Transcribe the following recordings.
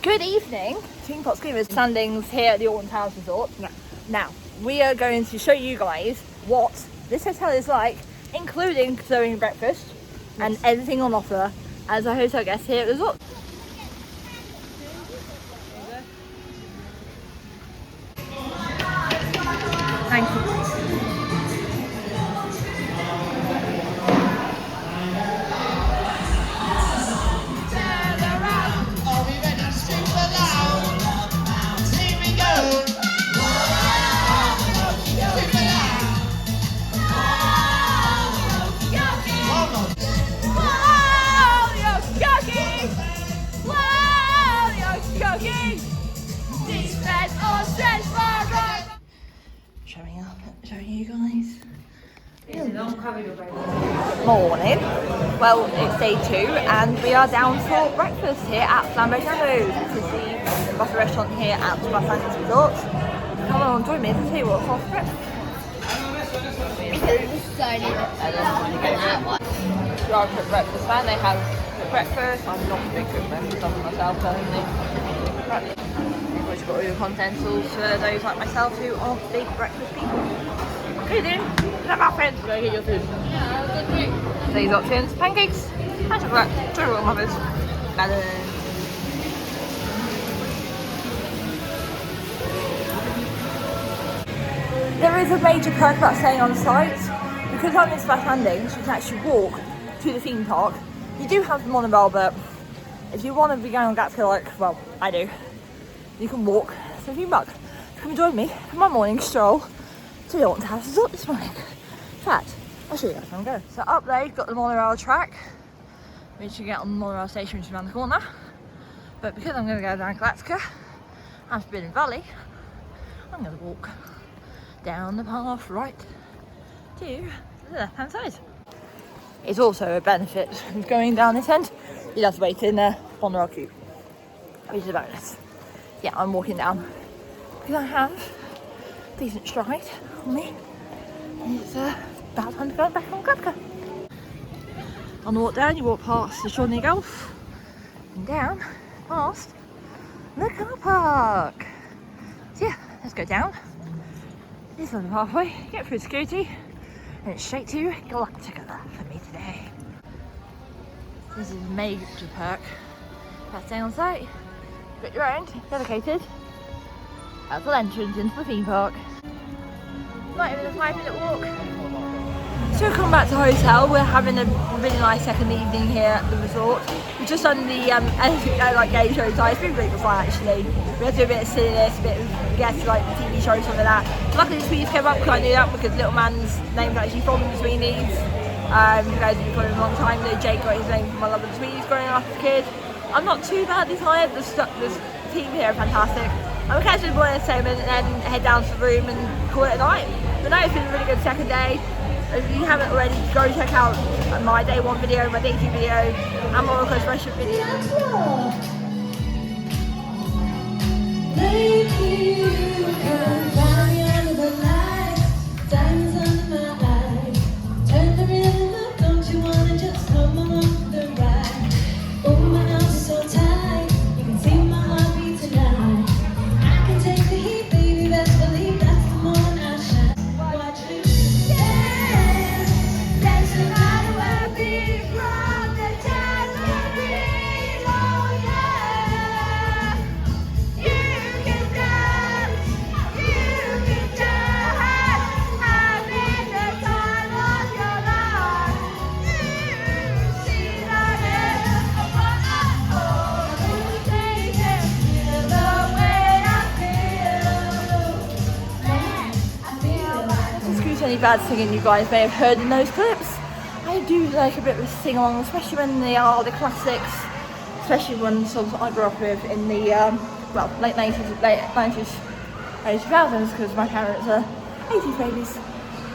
Good evening, Team Pot Screamers, standings here at the Alton Towers Resort. Yeah. Now, we are going to show you guys what this hotel is like, including serving breakfast and everything on offer as a hotel guest here at the resort. Thank you. Showing you guys. Morning. Well, it's day 2 and we are down for breakfast here at Flambeau Shadows. This is the buffet restaurant here at the Buffet Resort. Come on, join me to see what's off breakfast. We are a quick breakfast fan. They have quick breakfast. I'm not a big quick breakfast fan myself personally. We've got all your continentals for those like myself who aren't big breakfast people. Okay then, have our friends go get your food. Yeah, good week. These options: pancakes, and chocolate, 2 roll muffins, melon. There is a major perk about staying on site. Because I'm in Splash Landings, you can actually walk to the theme park. You do have the monorail, but if you want to be going on Gatsby like, well, I do, you can walk to the theme park. Come join me for my morning stroll to the Alton Towers Resort this morning. In fact, I'll show you guys where I'm going. So up there, you've got the monorail track, which you get on the monorail station, which is around the corner. But because I'm going to go down Glatska and Forbidden Valley, I'm going to walk down the path right to the left-hand side. It's also a benefit of going down this end. You have to wait in the monorail queue, which is a bonus. Yeah, I'm walking down because I have a decent stride on me. And it's about time to go back on Glatska. On the walk down, you walk past the Shawnee Golf and down past the car park. So yeah, let's go down this little pathway, get through security, and it's straight to Galactica for me today. This is a major perk about staying on site. You've got your own dedicated outdoor entrance into the theme park. Not even a 5-minute walk. So we've come back to the hotel. We're having a really nice second evening here at the resort. We've just done the game show time. It's been really good fun actually. We had to do a bit of silliness, a bit of guess like the TV show, something like that. Luckily the Swedish came up because I knew that because little man's name's actually from the Swedish. You guys have been following a long time. Jake got his name from my love of the Swedish growing up as a kid. I'm not too badly tired. The team here are fantastic. I'm going to catch the morning entertainment and then head down to the room and call it a night. But no, it's been a really good second day. If you haven't already, go check out my day 1 video, my day 2 video, and my request restaurant video. Any bad singing you guys may have heard in those clips. I do like a bit of a sing along, especially when they are the classics, especially when songs I grew up with in the late 90s, early 2000s, because my parents are 80s babies.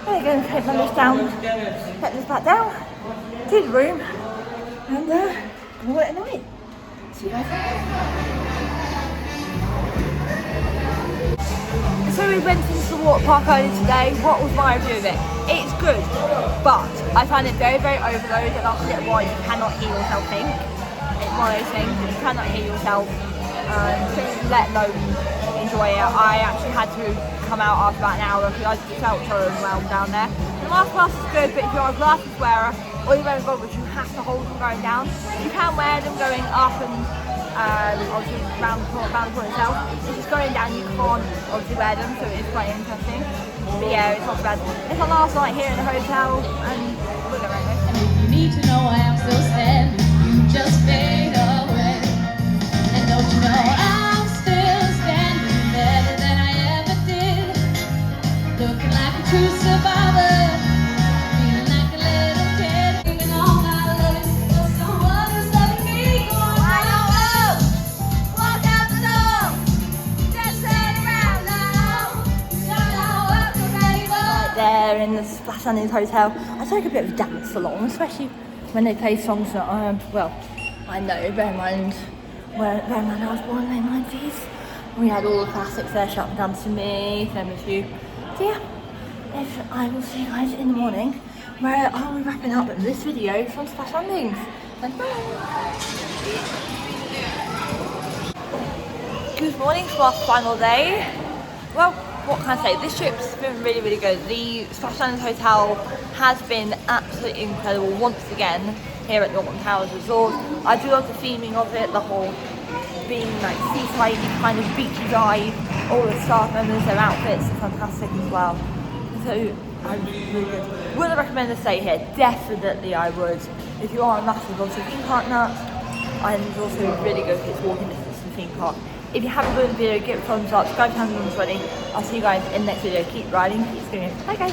And again, take my list down, get this back down to the room, and call it a night. See you guys later. So we went into the water park earlier today. What was my review of it? It's good, but I find it very, very overloaded, and after a little while you cannot hear yourself think. It's one of those things that you cannot hear yourself to let alone enjoy it. I actually had to come out after about an hour because I just felt so overwhelmed down there. The mask class is good, but if you're a glasses wearer or you're wearing goggles, you have to hold them going down. You can wear them going up and obviously round the corner itself. If it's going down, you can't obviously wear them, so it's quite interesting. But yeah, it's not bad. It's our last night here in the hotel, and we're going right now. And if you need to know why I'm still standing, you just fade away. And don't you know I'm still standing better than I ever did, looking like a true survivor, feeling like a little kid, giving all my love for someone who's loving me. Going out, walk out the door, just turn around now. Start our work already, but There in the Splash Landings Hotel, I took a bit of a dance along, especially when they play songs that well, I know, bear in mind I was born in the 90s. We had all the classics there, Sharp and Dance to Me, Same As You. So yeah, I will see you guys in the morning, where I'll be wrapping up this video from Splash Landings. And bye! Good morning to our final day. Well, what can I say? This trip's been really, really good. The Splash Landings Hotel has been absolutely incredible once again here at Norton Towers Resort. I do love the theming of it, the whole being like seaside kind of beachy vibe. All the staff members, their outfits are fantastic as well. So I'm really good. Would I recommend to stay here? Definitely I would. If you are a massive also theme park nut, and it's also really good if it's walking distance to the theme park. If you haven't enjoyed the video, give it a thumbs up, subscribe to the channel when it's ready. I'll see you guys in the next video. Keep riding, keep screaming. Bye guys.